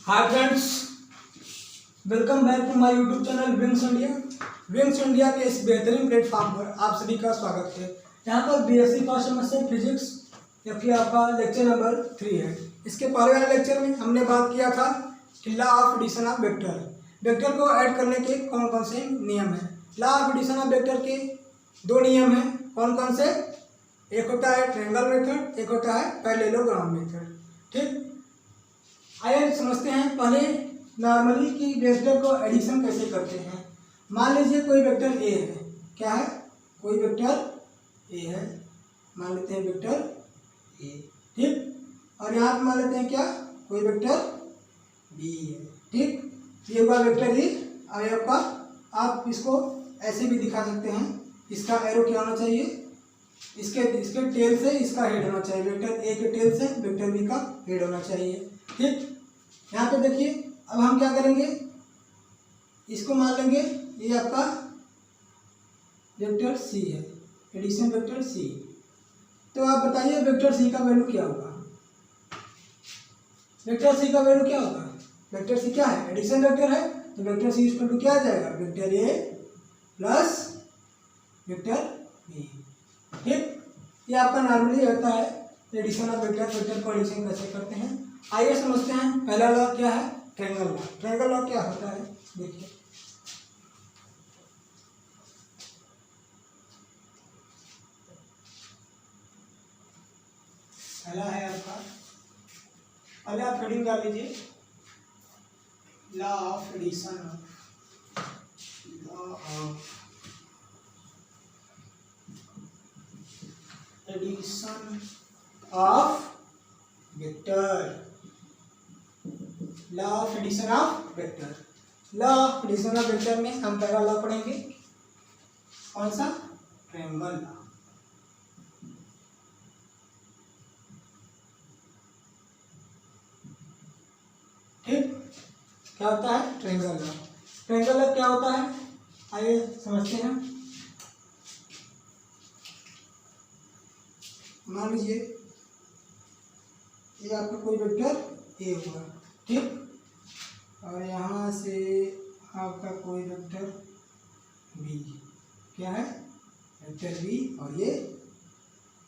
Hi friends, welcome back to my YouTube channel Wings India. Wings India के इस बेहतरीन platform पर आप सभी का स्वागत है। यहाँ पर बीएससी फर्स्ट सेमेस्टर फिजिक्स या फिर आपका लेक्चर नंबर 3 है। इसके पहले वाले लेक्चर में हमने बात किया था कि law of addition of vector, vector को ऐड करने के कौन कौन से नियम हैं। Law of addition of vector के दो नियम हैं, कौन कौन से? एक होता है ट्रायंगल मेथड, एक होता है पैरेललोग्राम मेथड। ठीक, आइए समझते हैं पहले नॉर्मली कि वेक्टर को एडिशन कैसे करते हैं। मान लीजिए कोई वेक्टर ए है, क्या है? कोई वेक्टर ए है, मान लेते हैं वेक्टर ए। ठीक, और यहाँ पे मान लेते हैं क्या, कोई वेक्टर बी है। ठीक, ये हुआ वेक्टर ए। और आपका आप इसको ऐसे भी दिखा सकते हैं, इसका एरो क्या होना चाहिए, इसके टेल से इसका हेड होना चाहिए। वेक्टर ए के टेल से वेक्टर बी का हेड होना चाहिए। ठीक, यहाँ पे देखिए, अब हम क्या करेंगे, इसको मान लेंगे ये आपका वेक्टर सी है, एडिशन वेक्टर सी। तो आप बताइए वेक्टर सी का वैल्यू क्या होगा? वेक्टर सी का वैल्यू क्या होगा? वेक्टर सी क्या है? एडिशन वेक्टर है, तो वेक्टर सी इक्वल टू क्या आ जाएगा? Vector A plus vector B. ठीक, ये आपका नॉर्मली होता है एडिशन ऑफ वेक्टर। वेक्टर को एडिशन कैसे करते हैं आइए समझते हैं। पहला लॉ क्या है? Triangle law. ट्रायंगल लॉ क्या होता है देखिए, पहला है आपका, पहले आप हेडिंग डाल लीजिए law of addition, law of addition of vector, law of addition of vector. Law of addition of vector में हम पहला लॉ पढ़ेंगे, कौन सा? Triangle law. ठीक, क्या होता है? Triangle law. ट्रायंगल लॉ क्या होता है आइए समझते हैं। मान लीजिए ये आपका कोई वेक्टर ए हुआ, ठीक, और यहाँ से आपका कोई वेक्टर बी, क्या है? वेक्टर बी, और ये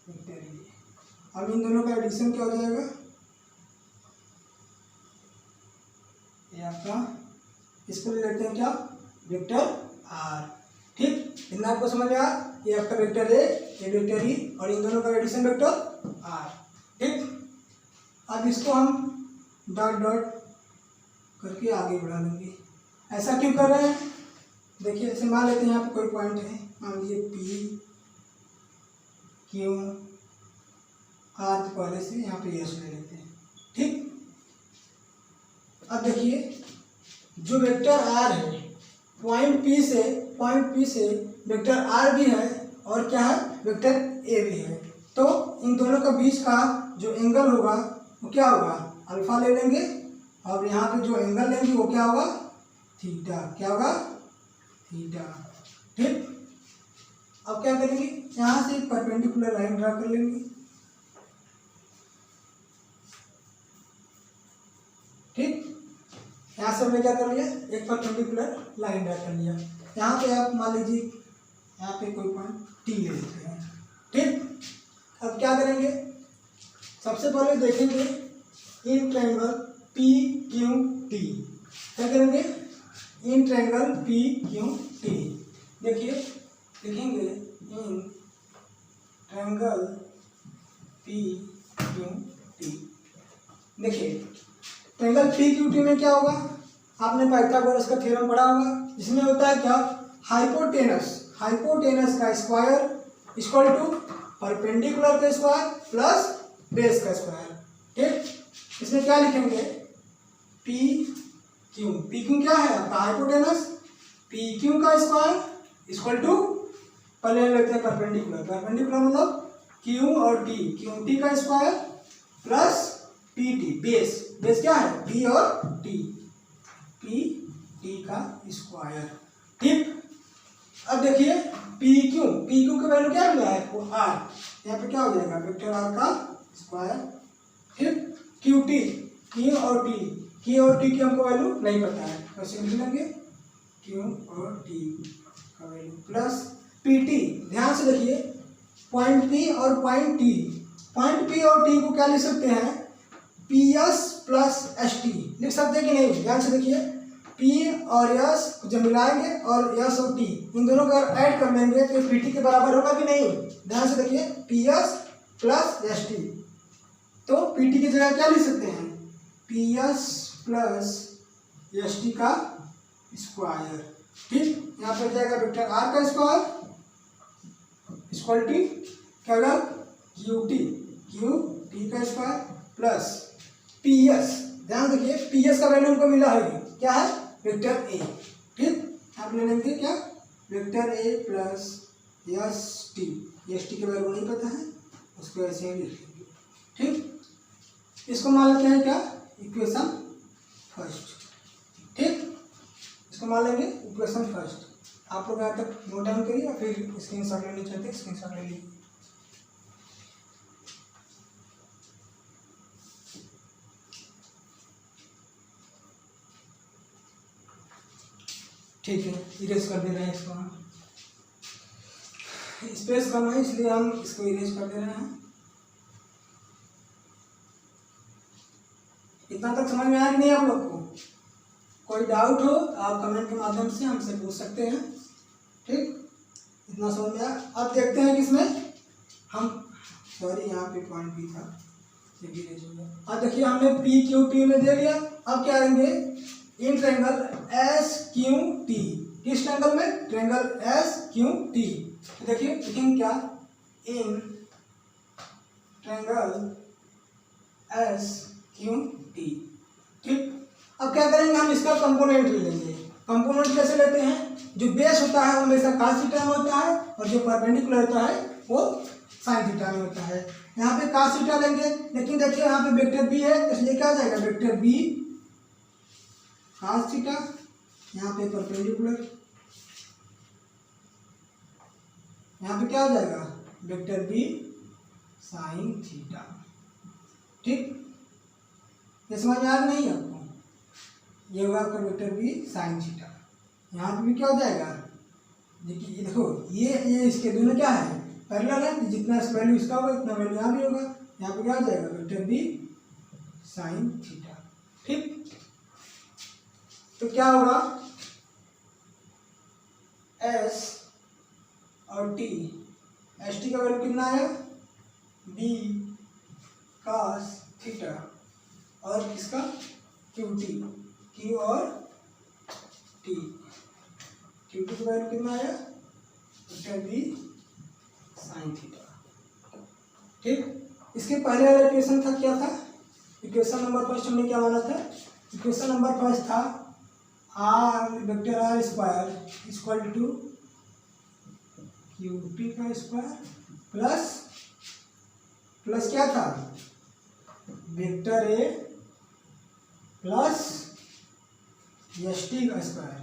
वेक्टर ए। अब इन दोनों का एडिशन क्या हो जाएगा? ये आपका, इसको ले लेते हैं क्या? Vector R. ठीक, इतना आपको समझ में आया? ये आपका वेक्टर ए, ये वेक्टर ई, और इन दोनों का एडिशन वेक्टर आर। ठीक, अब इसको हम डॉट डॉट करके आगे बढ़ा लेंगे। ऐसा क्यों कर रहे हैं? देखिए, जैसे मान लेते हैं यहाँ पे कोई पॉइंट है, मान लीजिए पी क्यू आर, पहले से यहाँ पे एस ले लेते हैं। ठीक, अब देखिए जो वेक्टर आर है, पॉइंट पी से वेक्टर आर भी है, और क्या है? वेक्टर ए भी है। तो इन दोनों के बीच का जो एंगल होगा वो क्या होगा? अल्फा ले लेंगे, और यहाँ पे जो एंगल लेंगे वो क्या होगा? थीटा। क्या होगा? थीटा। ठीक, अब क्या करेंगे, यहाँ से परपेंडिकुलर लाइन ड्रा कर लेंगे। ठीक, यहाँ से हमने क्या कर लिया, एक परपेंडिकुलर लाइन ड्रा कर लिया। यहाँ पे आप मान लीजिए यहाँ पे कोई पॉइंट टी ले लेते हैं। ठीक, अब क्या करेंगे, सबसे पहले देखेंगे in triangle P Q T. क्या करेंगे? In triangle P Q T. देखिए, लिखेंगे in triangle P Q T. देखिए, ट्रायंगल पी क्यू टी में क्या होगा? आपने पाइथागोरस का थ्योरम पढ़ा होगा, जिसमें होता है क्या? हाइपोटेनस का स्क्वायर इक्वल टू परपेंडिकुलर का स्क्वायर प्लस बेस का स्क्वायर। ठीक, इसमें क्या लिखेंगे? पी क्यू क्या है आपका? हाइपोटेनस। पी क्यू का स्क्वायर इक्वल टू, पहले लेते हैं परपेंडिकुलर मतलब क्यू और टी, क्यू टी का square plus P T, base क्या है? बी और टी, पी टी का स्क्वायर। ठीक, अब देखिए पी क्यू का वैल्यू क्या मिला है? वो आर। यहाँ पे क्या हो जाएगा? वेक्टर आर का स्क्वायर। फिर क्यू टी, क्यू और टी, Q और T की हमको वैल्यू नहीं पता है, वैसे लिख लेंगे Q और T का वैल्यू प्लस PT। ध्यान से देखिए, पॉइंट P और पॉइंट T, पॉइंट P और T को क्या लिख सकते हैं, PS प्लस ST लिख सकते हैं कि नहीं। ध्यान से देखिए, P और S जब मिलाएंगे और S और T इन दोनों को ऐड कर लेंगे तो PT के बराबर होगा कि नहीं। ध्यान से देखिए, PS प्लस ST, तो PT की जगह क्या लिख सकते हैं, PS प्लस ST का स्क्वायर। ठीक, यहाँ पर जाएगा वेक्टर R का स्क्वायर इक्वलिटी क्या होगा, QT का स्क्वायर प्लस PS। ध्यान देखिए, PS का वैल्यू हमको मिला है, क्या है, वेक्टर A। ठीक, आप ले लेंगे क्या, वेक्टर A प्लस ST के वैल्यू नहीं पता है, उसको ऐसे ही लिख लेंगे। ठीक, इसको मान लेते हैं क्या, इक्वेशन फर्स्ट। ठीक, इसको मान लेंगे इक्वेशन फर्स्ट। आप लोग यहाँ तक नोट डाउन करिए, फिर स्क्रीनशॉट लेनी चाहते हैं स्क्रीनशॉट ले लीजिए। ठीक है, इरेज कर दे रहे हैं इसको हम, स्पेस कम है इसलिए हम इसको इरेज कर दे रहे हैं। इतना तक समझ में आया कि नहीं आप लोग को? कोई डाउट हो तो आप कमेंट के माध्यम से हमसे पूछ सकते हैं। ठीक, इतना समझ में आया। अब देखते हैं कि इसमें हम, सॉरी यहाँ पे पॉइंट भी था, ये भी इरेज हो गया। अब देखिए, हमने PQT में दे लिया। अब क्या करेंगे, इन ट्रायंगल SQT, किस ट्रायंगल में, ट्रायंगल SQT। तो देखिए लिखेंगे क्या, इन ट्रायंगल SQT। ठीक, अब क्या करेंगे, हम इसका कंपोनेंट ले लेंगे। कंपोनेंट कैसे लेते हैं, जो बेस होता है वो हमेशा cos थीटा में होता है और जो परपेंडिकुलर होता है वो sin थीटा में होता है। यहाँ पे cos थीटा लेंगे, लेकिन देखिए यहाँ पे वेक्टर B है, इसलिए क्या आ जाएगा, वेक्टर B cos थीटा, यहाँ पे परपेंडिकुलर, यहाँ पे क्या हो जाएगा, वेक्टर B sin थीटा। ठीक, ये समझ में आ गया नहीं आपको, ये होगा आपका वेक्टर B sin थीटा। यहाँ पे भी क्या हो जाएगा, देखिए देखो, ये इसके दोनों क्या है, पैरेलल है, जितना वैल्यू इसका होगा उतना वैल्यू यहाँ भी होगा। यहाँ पे क्या हो जाएगा, वेक्टर B sin थीटा। ठीक, तो क्या होगा, S और T, ST का वैल्यू कितना है, B cos थीटा, और किसका, QT, Q और T, QT का वैल्यू कितना आया, वेक्टर B sin थीटा। ठीक, इसके पहले वाला इक्वेशन था, क्या था, इक्वेशन नंबर फर्स्ट हमने क्या माना था, इक्वेशन नंबर फर्स्ट था vector R square equal to QT का स्क्वायर प्लस क्या था, वेक्टर A प्लस ST का स्क्वायर,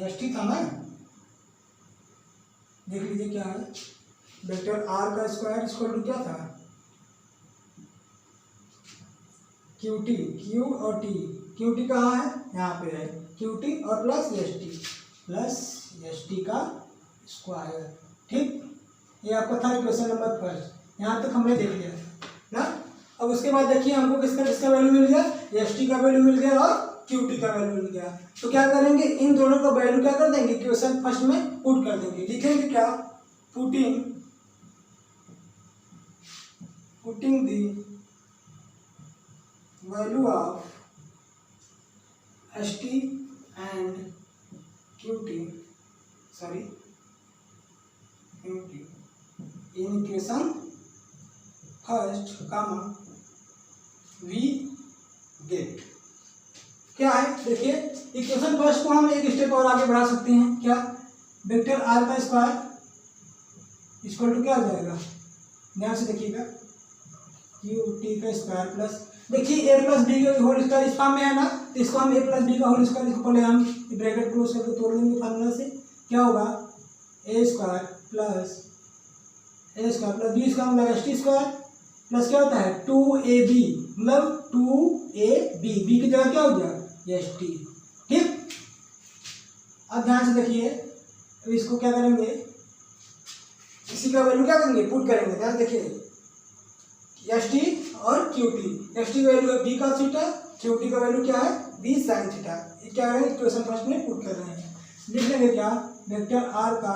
ST था ना, देख लीजिए क्या है, वेक्टर R का स्क्वायर इक्वल टू क्या था, QT, Q और T, QT कहाँ है, यहाँ पे है, QT और प्लस ST का स्क्वायर। ठीक, ये आपका था इक्वेशन नंबर फर्स्ट, यहाँ तक हमने देख लिया ना। अब उसके बाद देखिए हमको किसका वैल्यू मिल गया, ST का वैल्यू मिल गया और QT का वैल्यू मिल गया। तो क्या करेंगे, इन दोनों का वैल्यू क्या कर देंगे, इक्वेशन फर्स्ट में पुट कर देंगे। लिखेंगे क्या, putting the value of ST and QT in equation first comma we get. क्या है, देखिए इक्वेशन फर्स्ट को हम एक स्टेप और आगे बढ़ा सकते हैं। क्या, वेक्टर R का स्क्वायर इक्वल टू क्या हो जाएगा, ध्यान से देखिएगा, QT का स्क्वायर प्लस, देखिए A प्लस B का होल स्क्वायर इस फॉर्म में है ना, तो इसको हम A प्लस B का होल स्क्वायर, इसको पहले हम ब्रैकेट क्लोज करके तोड़ लेंगे फार्मूला से। क्या होगा, A square plus B square मतलब ST स्क्वायर प्लस क्या होता है 2AB, मतलब 2 ए बी, बी की जगह क्या हो गया एस टी। ठीक, अब ध्यान से देखिए, अब इसको क्या करेंगे, इसी का वैल्यू क्या करेंगे पुट करेंगे। ध्यान देखिए एस टी और क्यू टी, एस टी का वैल्यू है बी का थीटा, क्यू टी का वैल्यू क्या है बी साइन थीटा। ये क्या है इक्वेशन फर्स्ट में पुट कर रहे हैं। लिख लेंगे क्या, वेक्टर आर का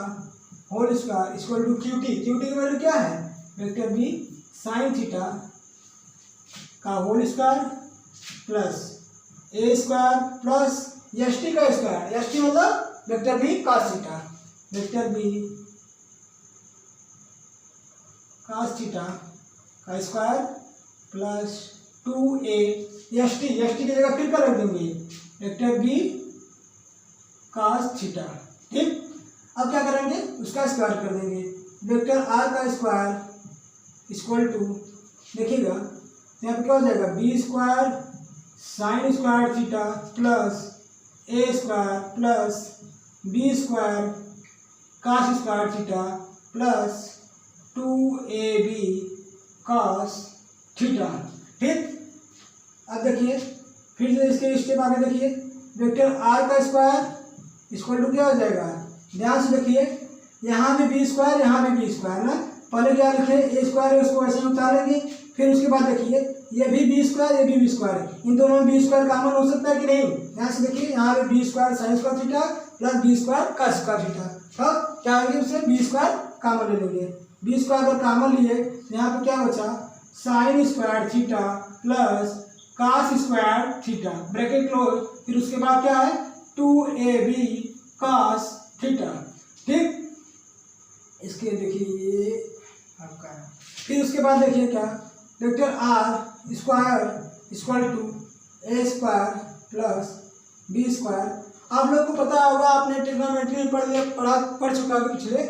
whole square equal to Q T, Q T का वैल्यू क्या है वेक्टर बी साइन थीटा का whole square plus A square plus S T का स्क्वायर, एस टी मतलब vector B cos theta, vector B cos theta का square plus 2a S T की जगह फिर कर रख देंगे वेक्टर बी कॉस थीटा। ठीक, अब क्या करेंगे उसका स्क्वायर कर देंगे, वेक्टर आर का स्क्वायर इक्वल टू, देखिएगा यहाँ पे क्या हो जाएगा B square sine square theta plus A square plus B square cos square theta plus 2ab cos theta. ठीक, अब देखिए फिर से इसके स्टेप आगे देखिए, वेक्टर आर का स्क्वायर इक्वल टू क्या हो जाएगा, ध्यान से देखिए यहाँ भी बी स्क्वायर यहाँ भी बी स्क्वायर ना, पहले क्या लिखे ए स्क्वायर है उसको ऐसे उतारेंगे, फिर उसके बाद देखिए ये भी बी स्क्वायर ये भी बी स्क्वायर, इन दोनों में बी स्क्वायर कॉमन हो सकता है कि नहीं। ध्यान से देखिए यहाँ पे B square sine square theta plus B square cos square theta, तो क्या होंगे उससे बी स्क्वायर कॉमन ले लेंगे, बी स्क्वायर अगर कॉमन लिए यहाँ पे क्या बचा sign square theta plus cos square theta bracket close, फिर उसके बाद क्या है 2ab कॉस थीटा। ठीक, इसके देखिए ये आपका है, फिर उसके बाद देखिए क्या vector R square equal to A square plus B square. आप लोग को पता होगा आपने ट्रिग्नोमेट्री में पढ़ चुका होगा पिछले,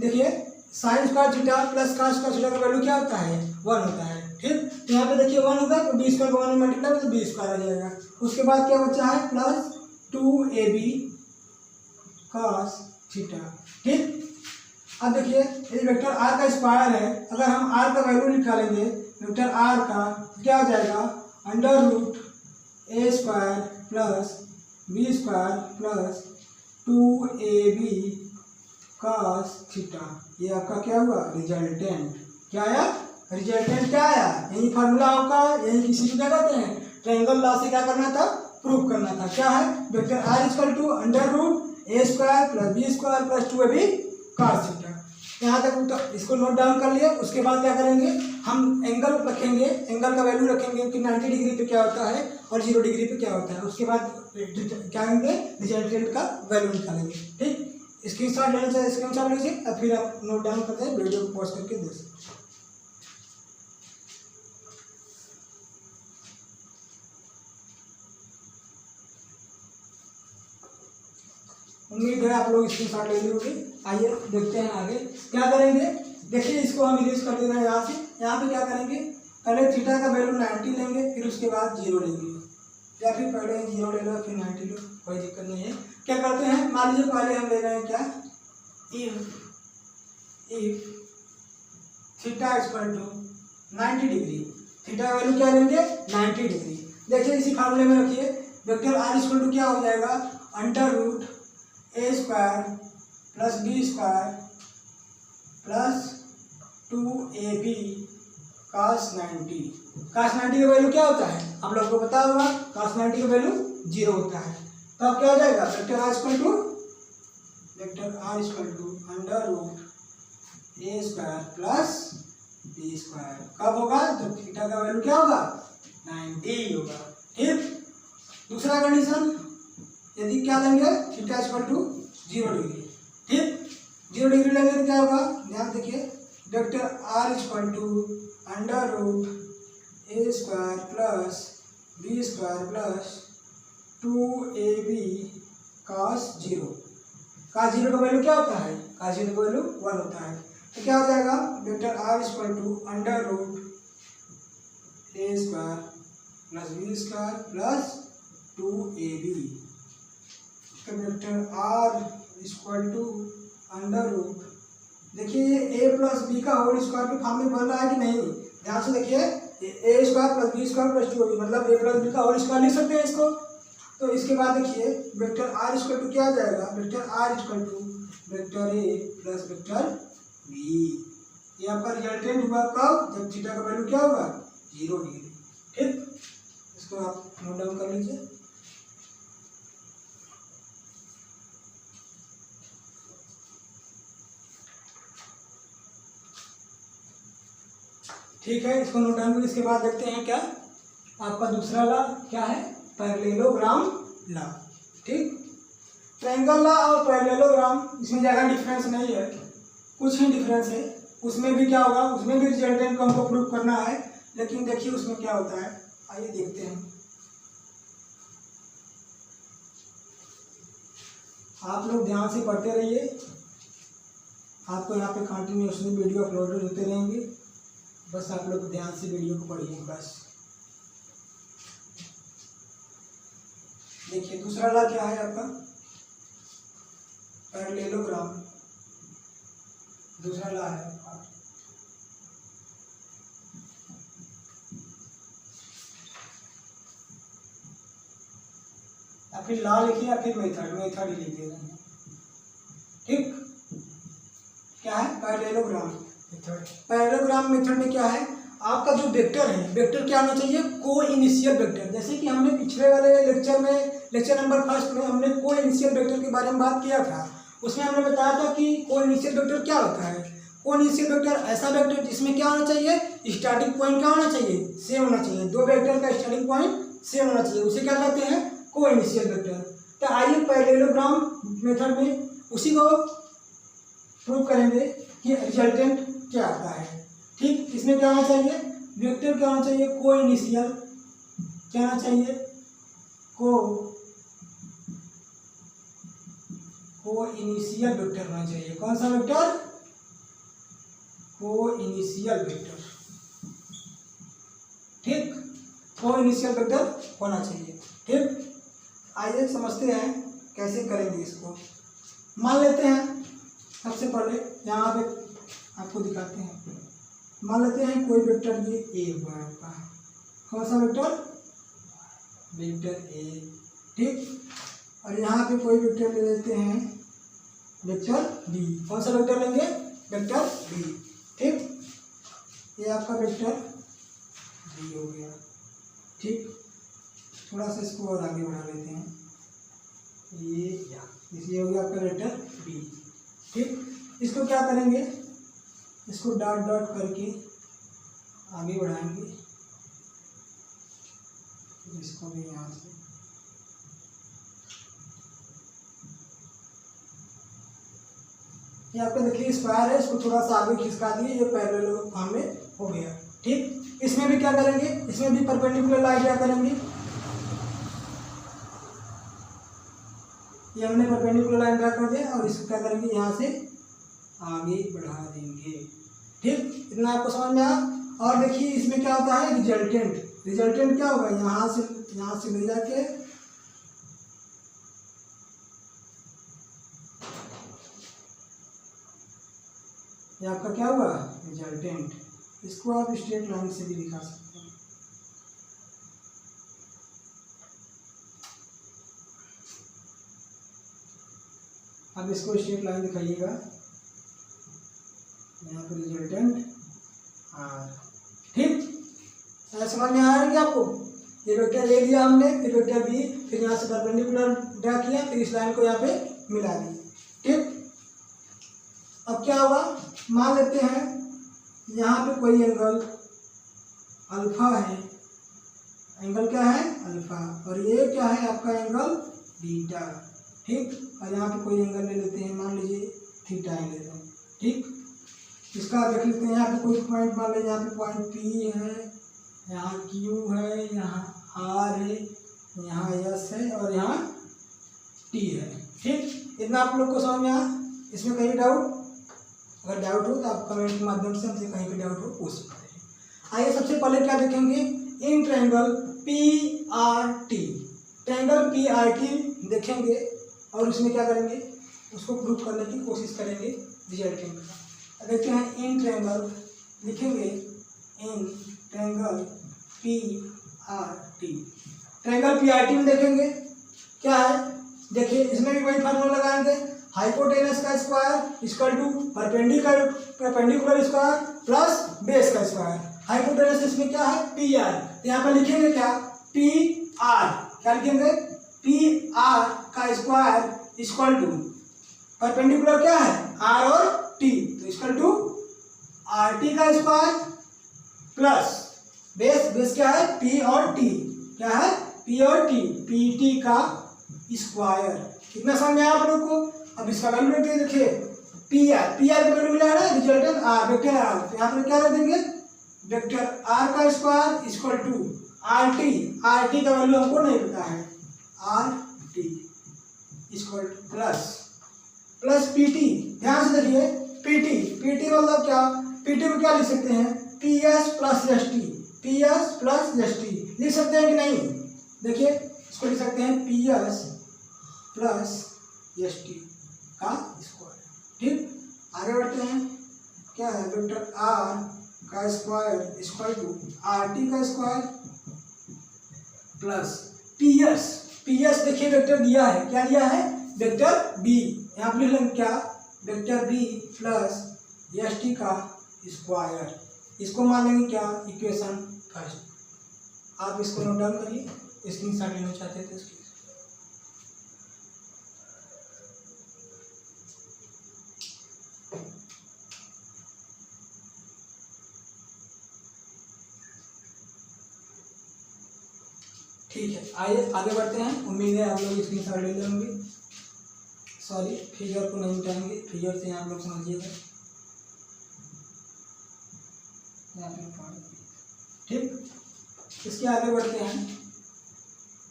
देखिए sign square theta plus cos square theta का वैल्यू क्या होता है 1 होता है। ठीक, तो यहाँ पे देखिए 1 होगा तो बी स्क्वायर को 1 में मल्टीप्लाई तो बी स्क्वायर आ जाएगा, उसके बाद क्या बचा है प्लस 2ab कॉस थीटा। ठीक, अब देखिए ये वेक्टर आर का स्क्वायर है, अगर हम आर का वैल्यू निकालेंगे वेक्टर आर का क्या हो जाएगा under root A square plus B square plus 2ab cos theta. ये आपका क्या हुआ रिजल्टेंट, क्या आया रिजल्टेंट, क्या आया यही फार्मूला आपका, यही किसी को क्या कहते हैं ट्रायंगल लॉ से क्या करना था प्रूव करना था, क्या है vector R equal to under root A square plus B square plus 2ab cos theta. यहाँ तक तो इसको नोट डाउन कर लिए, उसके बाद क्या करेंगे हम एंगल रखेंगे, एंगल का वैल्यू रखेंगे कि 90 डिग्री पे क्या होता है और 0 डिग्री पे क्या होता है, उसके बाद क्या करेंगे रिजल्टेंट का वैल्यू निकालेंगे। ठीक, स्क्रीनशॉट लेना चाहिए स्क्रीनशॉट लीजिए और फिर आप नोट डाउन करते हैं, वीडियो को पॉज करके देख सकते। उम्मीद है आप लोग स्क्रीनशॉट ले ली होगी। आइए देखते हैं आगे क्या करेंगे। देखिए इसको हम इरेज कर देना है यहाँ से, यहाँ पे क्या करेंगे पहले थीटा का वैल्यू 90 लेंगे फिर उसके बाद 0 लेंगे, या फिर पहले 0 ले लो फिर 90 लो, कोई दिक्कत नहीं है। क्या करते हैं मान लीजिए पहले हम ले रहे हैं क्या if theta equal to 90 degree, theta का वैल्यू क्या लेंगे 90 डिग्री। देखिए इसी फार्मूले में रखिए वेक्टर आर इक्वल टू क्या हो जाएगा under root A square plus B square plus 2ab cos 90। cos 90 का वैल्यू क्या होता है आप लोगों को पता होगा, cos 90 का वैल्यू 0 होता है। तो अब क्या हो जाएगा vector R equal to under root A square plus B square, कब होगा जब थीटा का वैल्यू क्या होगा 90 होगा। ठीक, दूसरा कंडीशन यदि क्या लेंगे थीटा इक्वल टू 0 डिग्री। ठीक, 0 डिग्री लेंगे तो क्या होगा ध्यान देखिए vector R equal to under root A square plus B square plus 2ab cos 0। cos 0 का वैल्यू क्या होता है cos 0 का वैल्यू 1 होता है। तो क्या हो जाएगा vector R equal to under root A square plus B square plus 2ab। Vector R equal to under root, देखिए ये ए प्लस बी का होल स्क्वायर के फॉर्म में बन रहा है कि नहीं, ध्यान से देखिए A square plus B square plus 2ab, मतलब ए प्लस बी का होल स्क्वायर लिख सकते हैं इसको। तो इसके बाद देखिए वेक्टर आर इक्वल टू क्या आ जाएगा, vector R equal to vector A plus vector B. ये आपका रिजल्टेंट हुआ कब, जब थीटा का वैल्यू क्या होगा 0 डिग्री। ठीक, इसको आप नोट डाउन कर लीजिए। ठीक है, इसको नोट डाउन कर। इसके बाद देखते हैं क्या आपका दूसरा लॉ क्या है, पैरेललोग्राम लॉ। ठीक, ट्रायंगल लॉ और पैरेललोग्राम इसमें ज़्यादा डिफरेंस नहीं है, कुछ ही डिफरेंस है। उसमें भी क्या होगा, उसमें भी रिजल्टेंट को हमको प्रूव करना है, लेकिन देखिए उसमें क्या होता है, आइए देखते हैं। आप लोग ध्यान से पढ़ते रहिए, आपको यहाँ पे कंटिन्यूसली वीडियो अपलोड होते रहेंगे, बस आप लोग ध्यान से वीडियो को पढ़िए बस। देखिए दूसरा लॉ क्या है आपका, पैरेललोग्राम। दूसरा लॉ है या फिर लॉ लिखिए या फिर मेथड ही लिख देना है। ठीक, क्या है पैरेललोग्राम मेथड। पैरेललोग्राम मेथड में क्या है, आपका जो वेक्टर है, वेक्टर क्या होना चाहिए, को इनिशियल वेक्टर। जैसे कि हमने पिछले वाले लेक्चर में, लेक्चर नंबर 1 में हमने को इनिशियल वेक्टर के बारे में बात किया था। उसमें हमने बताया था कि को इनिशियल वेक्टर क्या होता है। को इनिशियल वेक्टर ऐसा वेक्टर जिसमें क्या होना चाहिए, स्टार्टिंग पॉइंट क्या होना चाहिए, सेम होना चाहिए। दो वेक्टर का स्टार्टिंग पॉइंट सेम होना चाहिए, उसे क्या कहते हैं, को इनिशियल वेक्टर। तो आइए पैरेललोग्राम मेथड में उसी को प्रूव करेंगे कि रिजल्टेंट क्या आता है। ठीक, इसमें क्या होना चाहिए, वेक्टर क्या होना चाहिए, को इनिशियल क्या होना चाहिए, को इनिशियल वेक्टर होना चाहिए। कौन सा वेक्टर, को इनिशियल वेक्टर। ठीक, को इनिशियल वेक्टर होना चाहिए। ठीक, आइए समझते हैं कैसे करेंगे इसको। मान लेते हैं सबसे पहले यहाँ पे आपको दिखाते हैं, मान लेते हैं कोई वेक्टर ये ए हुआ है आपका, कौन सा वेक्टर, वेक्टर ए। ठीक, और यहाँ पे कोई वेक्टर ले लेते हैं वेक्टर बी। कौन सा वेक्टर लेंगे, वेक्टर बी। ठीक, ये आपका वेक्टर बी हो गया। ठीक, थोड़ा सा इसको और आगे बढ़ा लेते हैं, ये हो गया आपका वेक्टर बी। ठीक, इसको क्या करेंगे, इसको डॉट डॉट करके आगे बढ़ाएंगे, इसको भी यहाँ से ये आपका देखिए स्क्वायर है, इसको थोड़ा सा आगे खिसका दिए, ये पैरेललोग्राम में हो गया। ठीक, इसमें भी क्या करेंगे, इसमें भी परपेंडिकुलर लाइन क्या करेंगे, ये हमने परपेंडिकुलर लाइन ड्रा कर दिया और इसको क्या करेंगे, यहाँ से आगे बढ़ा देंगे। ठीक, इतना आपको समझ में आया। और देखिए इसमें क्या होता है, रिजल्टेंट। रिजल्टेंट क्या होगा, यहाँ से ले जाके ये आपका क्या हुआ, रिजल्टेंट। इसको आप स्ट्रेट लाइन से भी दिखा सकते हैं। अब इसको स्ट्रेट लाइन दिखाइएगा, यहाँ पर रिजल्टेंट आर। ठीक, समझ में आया क्या आपको, ये वेक्टर ए लिया हमने, फिर वेक्टर बी, फिर यहाँ से परपेंडिकुलर ड्रा किया, फिर इस लाइन को यहाँ पे मिला दी। ठीक, अब क्या होगा, मान लेते हैं यहाँ पे कोई एंगल अल्फा है, एंगल क्या है अल्फा, और ये क्या है आपका एंगल बीटा। ठीक, और यहाँ पे कोई एंगल ले लेते हैं, मान लीजिए थीटा ले लेते हैं। ठीक, इसका देख लेते हैं, यहाँ पे कोई पॉइंट मान लीजिए, यहाँ पे पॉइंट पी है, यहाँ क्यू है, यहाँ आर है, यहाँ एस है और यहाँ टी है। ठीक, इतना आप लोग को समझ में आया। इसमें कहीं डाउट, अगर डाउट हो तो आप कमेंट के माध्यम से हमसे कहीं भी डाउट हो पूछ सकते हैं। आइए सबसे पहले क्या देखेंगे, in triangle P R T, triangle P R T देखेंगे और उसमें क्या करेंगे, उसको प्रूव करने की कोशिश करेंगे रिजल्टेंट का। देखते हैं इन ट्रायंगल, लिखेंगे in triangle P R T. Triangle P R T में देखेंगे क्या है, देखिए इसमें भी वही फार्मूला लगाएंगे, हाइपोटेनस का square equal to perpendicular square plus base का स्क्वायर। हाइपोटेनस इसमें क्या है, पी आर, तो यहाँ पर लिखेंगे क्या, पी आर, क्या लिखेंगे, पी आर का स्क्वायर इक्वल टू परपेंडिकुलर क्या है, आर और टी, तो इक्वल टू आर टी का स्क्वायर प्लस बेस क्या है, पी और टी, क्या है, पी और टी, पी टी का स्क्वायर। कितना समझ में आया आप लोग को। अब इसका वैल्यू रखिए, देखिए पी आर का वैल्यू मिला है ना, रिजल्टेंट आर, वेक्टर आर, तो यहाँ पर क्या रख देंगे, वेक्टर आर का square equal to R T का वैल्यू हमको नहीं पता है, R T equal to plus P T. ध्यान से देखिए पी टी मतलब क्या, पी टी को क्या लिख सकते हैं, P S plus S T, P S plus S T लिख सकते हैं कि नहीं, देखिए इसको लिख सकते हैं P S plus S T का स्क्वायर। ठीक, आगे बढ़ते हैं, क्या है, वेक्टर आर का square equal to R T का स्क्वायर प्लस पी एस देखिए वेक्टर दिया है, क्या दिया है, वेक्टर बी, यहाँ पर लिख लेंगे क्या, vector B plus S T का स्क्वायर, इसको मान लेंगे क्या, इक्वेशन फर्स्ट। आप इसको नोट डाउन करिए, स्क्रीनशॉट लेना चाहते थे इसकी। ठीक है, आइए आगे बढ़ते हैं, उम्मीद है आप लोग स्क्रीनशॉट ले लेंगे। सॉरी, फिगर को नहीं मिटाएंगे, फिगर से आप लोग समझिएगा। ठीक, इसके आगे बढ़ते हैं,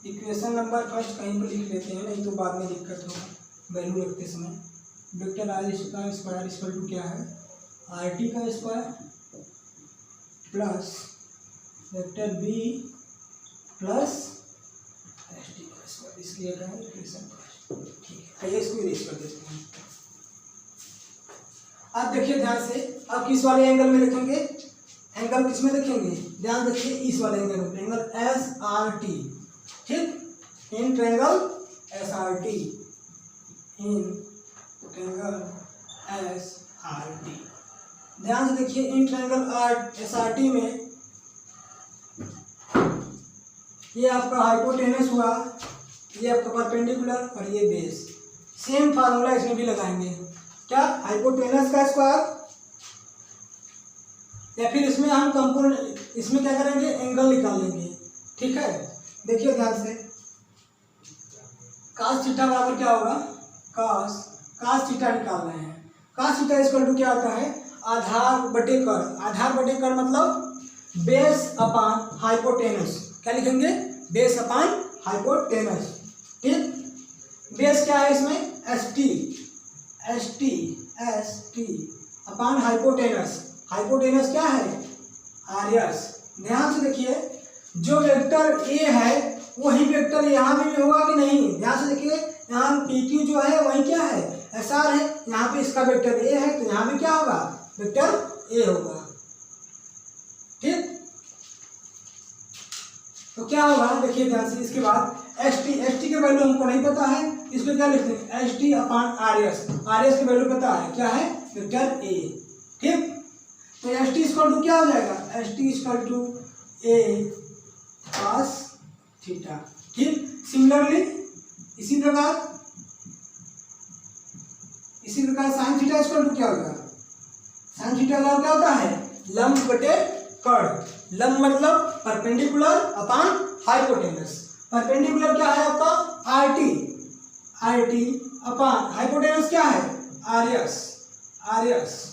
इक्वेशन नंबर फर्स्ट कहीं पर लिख लेते हैं, नहीं तो बाद में दिक्कत होगा वैल्यू रखते समय। वेक्टर आर का स्क्वायर इक्वल टू क्या है, आर टी का square plus vector B plus S T का स्क्वायर, इसलिए क्या है इक्वेशन फर्स्ट। ठीक है, आइए इसको इरेज कर देते हैं। अब देखिए ध्यान से, अब किस वाले एंगल में लिखेंगे, एंगल किस में देखेंगे, ध्यान रखिए इस वाले एंगल में, ट्रायंगल एस आर टी। ठीक, in triangle S R T, in triangle S R T. ध्यान से देखिए, in triangle S R T में ये आपका हाइपोटेनस हुआ, ये आपका परपेंडिकुलर और ये बेस। सेम फार्मूला इसमें भी लगाएंगे, क्या, हाइपोटेनस का स्क्वायर, या फिर इसमें हम कंपोनेंट, इसमें क्या करेंगे, एंगल निकाल लेंगे। ठीक है, देखिए ध्यान से, cos थीटा बराबर क्या होगा, cos थीटा निकाल रहे हैं। cos थीटा इक्वल टू क्या होता है, आधार बटे कर मतलब बेस अपॉन हाइपोटेनस, क्या लिखेंगे, बेस अपॉन हाइपोटेनस। ठीक, बेस क्या है इसमें, एस टी अपॉन हाइपोटेनस क्या है, आर एस। ध्यान से देखिए, जो वेक्टर ए है वही वेक्टर यहाँ भी होगा कि नहीं, ध्यान से देखिए, यहाँ पी क्यू जो है वही क्या है, एस आर है, यहाँ पे इसका वेक्टर ए है, तो यहाँ भी क्या होगा, वेक्टर ए होगा। ठीक, तो क्या होगा, देखिए ध्यान से, इसके बाद एस टी के वैल्यू हमको नहीं पता है, इसको क्या लिखते हैं, S T upon are S की वैल्यू पता है, क्या है, वेक्टर ए। ठीक, तो एस टी इक्वल टू क्या हो जाएगा, S T equal to A cos theta. ठीक, सिमिलरली इसी प्रकार साइन थीटा इक्वल टू क्या होगा, साइन थीटा का क्या होता है, लंब बटे कर्ण। लंब मतलब परपेंडिकुलर अपॉन हाइपोटेनस। परपेंडिकुलर क्या है आपका, आर टी अपॉन हाइपोटेनस क्या है, आर एस।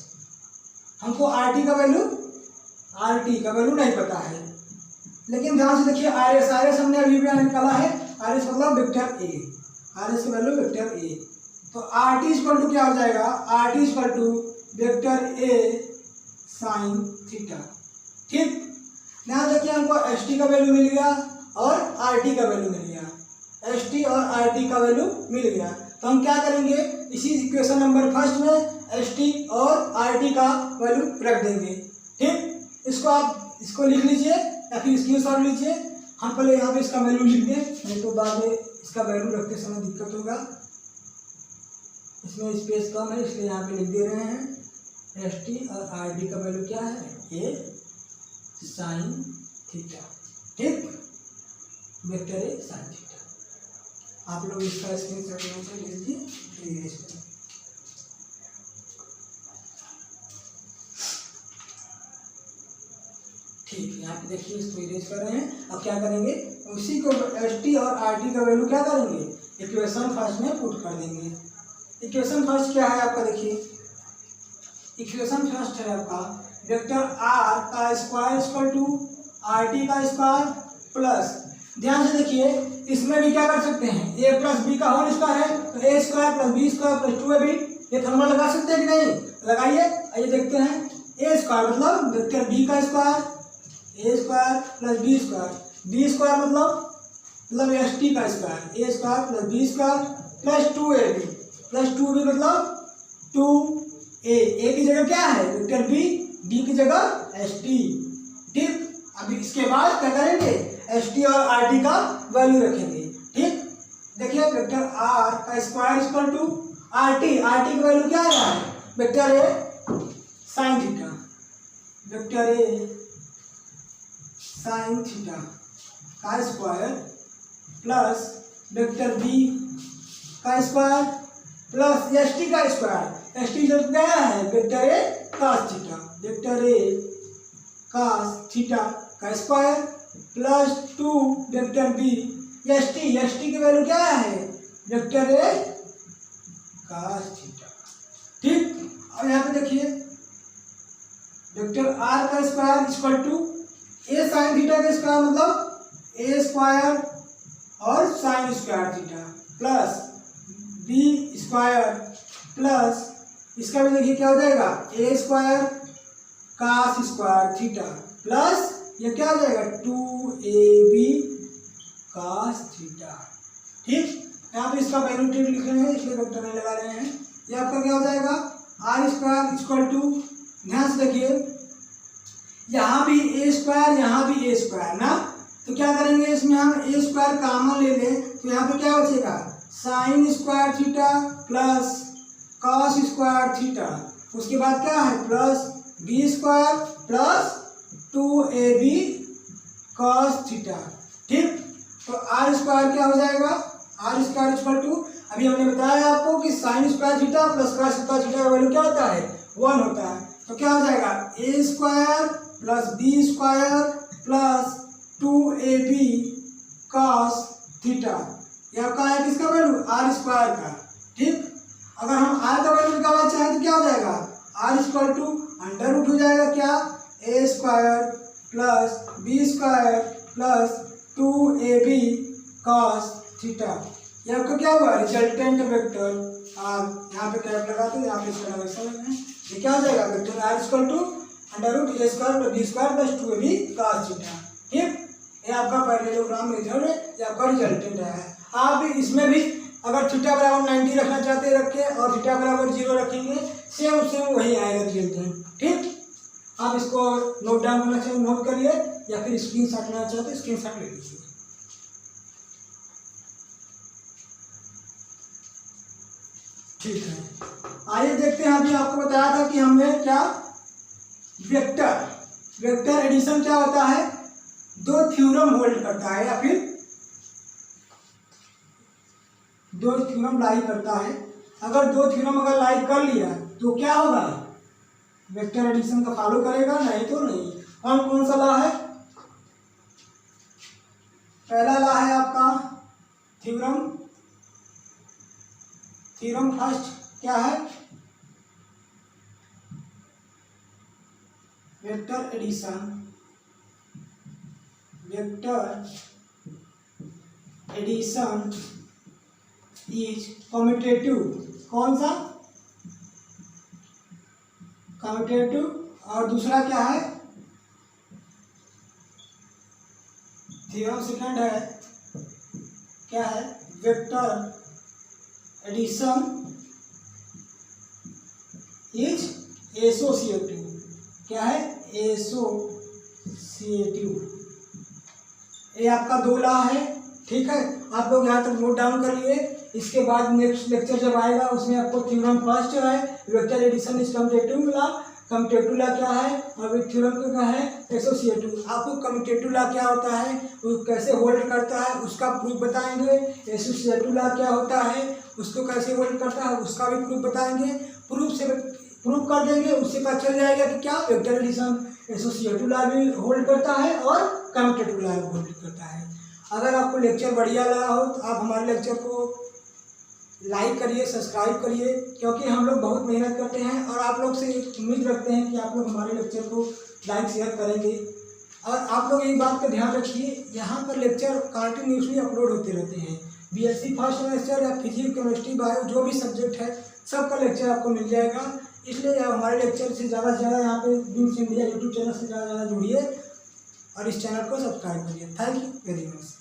हमको आर टी का वैल्यू नहीं पता है, लेकिन ध्यान से देखिए, आर एस हमने अभी भी निकाला है, आर एस मतलब वेक्टर ए, आर एस की वैल्यू वेक्टर ए। तो आर टी इक्वल टू क्या हो जाएगा, R T equal to vector A sine theta. ठीक, ध्यान देखिए, हमको एस टी का वैल्यू मिल गया और आर टी का वैल्यू मिल गया, एस टी और आर टी का वैल्यू मिल गया। तो हम क्या करेंगे, इसी इक्वेशन नंबर फर्स्ट में एस टी और आर टी का वैल्यू रख देंगे। ठीक, इसको आप इसको लिख लीजिए या फिर स्क्रीनशॉट लीजिए। हम पहले यहाँ पे इसका वैल्यू लिख दें, नहीं तो बाद में इसका वैल्यू रखते समय दिक्कत होगा। इसमें स्पेस कम है इसलिए यहाँ पे लिख दे रहे हैं एस टी और आर डी का वैल्यू क्या है, ए साइन थीटा। ठीक, वेक्टर ए साइन थीटा। आप लोग इसका स्क्रीनशॉट ले लीजिए। ठीक, यहाँ पे देखिए इसको इरेज कर रहे हैं। अब क्या करेंगे, उसी को एस टी और आर टी का वैल्यू क्या करेंगे, इक्वेशन फर्स्ट में पुट कर देंगे। इक्वेशन फर्स्ट क्या है आपका, देखिए इक्वेशन फर्स्ट है आपका वेक्टर आर का square equal to R T का स्क्वायर प्लस, ध्यान से देखिए इसमें भी क्या कर सकते हैं, ए प्लस बी का होल स्क्वायर है तो A square plus B square plus 2ab, ये फॉर्मूला लगा सकते हैं कि नहीं, लगाइए। आइए देखते हैं, ए स्क्वायर मतलब वेक्टर बी का square, A square plus B square, B square मतलब एस टी का square, A square plus B square plus 2ab plus 2b मतलब 2a की जगह क्या है वेक्टर बी, डी की जगह एस टी। ठीक, अभी इसके बाद क्या करेंगे, एस टी और आर टी का वैल्यू रखेंगे। ठीक, देखिए वेक्टर आर का square equal to R T का वैल्यू क्या है, vector A sine theta, vector A sine theta का स्क्वायर प्लस वेक्टर बी का स्क्वायर प्लस एस टी का स्क्वायर, एस टी जो क्या है vector A cos theta, vector A cos theta का square plus 2 vector B S T की value क्या है वेक्टर ए कॉस थीटा। ठीक, अब यहाँ पे देखिए वेक्टर आर का square equal to A sine theta का स्क्वायर मतलब ए स्क्वायर और sine square theta plus B square plus इसका भी देखिए क्या हो जाएगा, A square cos square theta plus ये क्या हो जाएगा 2ab कास थीटा। ठीक, यहाँ पे इसका वैल्यू ठीक लिख रहे हैं इसलिए वेक्टर नहीं लगा रहे हैं। ये आपका क्या हो जाएगा, आर स्क्वायर इक्वल टू, ध्यान से देखिए यहाँ भी ए स्क्वायर यहाँ भी ए स्क्वायर ना, तो क्या करेंगे इसमें हम ए स्क्वायर कॉमन ले लें तो यहाँ पे क्या बचेगा, sine square theta plus cos square theta, उसके बाद क्या है plus B square plus 2ab cos theta. ठीक, तो आर स्क्वायर क्या हो जाएगा, आर स्क्वायर इक्वल टू, अभी हमने बताया आपको कि sign square theta plus cos square theta का वैल्यू क्या होता है 1 होता है, तो क्या हो जाएगा A square plus B square plus 2ab cos theta, ये आपका है किसका वैल्यू, आर स्क्वायर का। ठीक, अगर हम आर का वैल्यू निकालना चाहें तो क्या हो जाएगा, R equal to under root हो जाएगा क्या, A square plus B square plus 2ab cos theta, ये आपका क्या हुआ रिजल्टेंट वेक्टर आर, यहाँ पे कैप लगाते हैं, यहाँ पे इसका डायरेक्शन है, ये क्या हो जाएगा vector R equal to under root A square plus B square plus 2ab cos theta. ठीक, ये आपका पैरेललोग्राम मेथड है, ये आपका रिजल्टेंट है। आप इसमें भी अगर थीटा बराबर 90 रखना चाहते हैं रखें और थीटा बराबर 0 रखेंगे, सेम वही आएगा रिजल्टेंट। ठीक, आप इसको नोट डाउन करना चाहिए नोट करिए या फिर स्क्रीनशॉट लेना चाहते हैं स्क्रीनशॉट ले लीजिए। ठीक है, आइए देखते हैं, अभी आपको बताया था कि हमने क्या वेक्टर एडिशन क्या होता है, दो थ्योरम होल्ड करता है या फिर दो थ्योरम लाई करता है। अगर दो थ्योरम अगर लाई कर लिया तो क्या होगा, वेक्टर एडिशन का फॉलो करेगा, नहीं तो नहीं। कौन सा लॉ है, पहला लॉ है आपका थ्योरम फर्स्ट क्या है, वेक्टर एडिशन इज कम्यूटेटिव, कौन सा कम्यूटेटिव, और दूसरा क्या है, थ्योरम सेकंड है क्या है, वेक्टर एडिशन इज एसोसिएटिव, क्या है एसोसिएटिव। ये आपका 2 लॉ है, ठीक है। आप लोग यहाँ तक नोट डाउन कर लिए। इसके बाद नेक्स्ट लेक्चर जब आएगा उसमें आपको थ्योरम फर्स्ट है, vector addition is commutative law. Commutative law क्या है और थ्योरम क्या है, एसोसिएटिव। आपको कम्यूटेटिव लॉ क्या होता है, वो कैसे होल्ड करता है उसका प्रूफ बताएंगे। एसोसिएटिव लॉ क्या होता है, उसको कैसे होल्ड करता है उसका भी प्रूफ बताएंगे। प्रूफ कर देंगे, उससे पता चल जाएगा कि क्या वेक्टर एडिशन एसोसिएटिव लॉ भी होल्ड करता है और कम्यूटेटिव लॉ भी होल्ड करता है। अगर आपको लेक्चर बढ़िया लगा हो तो आप हमारे लेक्चर को लाइक करिए, सब्सक्राइब करिए, क्योंकि हम लोग बहुत मेहनत करते हैं और आप लोग से उम्मीद रखते हैं कि आप लोग हमारे लेक्चर को लाइक शेयर करेंगे। और आप लोग एक बात का ध्यान रखिए, यहाँ पर लेक्चर कंटिन्यूसली अपलोड होते रहते हैं। बीएससी फर्स्ट सेमेस्टर या फिजिक्स, केमिस्ट्री, बायो जो भी सब्जेक्ट है सबका लेक्चर आपको मिल जाएगा। इसलिए आप हमारे लेक्चर से ज़्यादा से ज़्यादा यहाँ पे विंग्स इंडिया यूट्यूब चैनल से ज़्यादा जुड़िए और इस चैनल को सब्सक्राइब करिए। Thank you very much.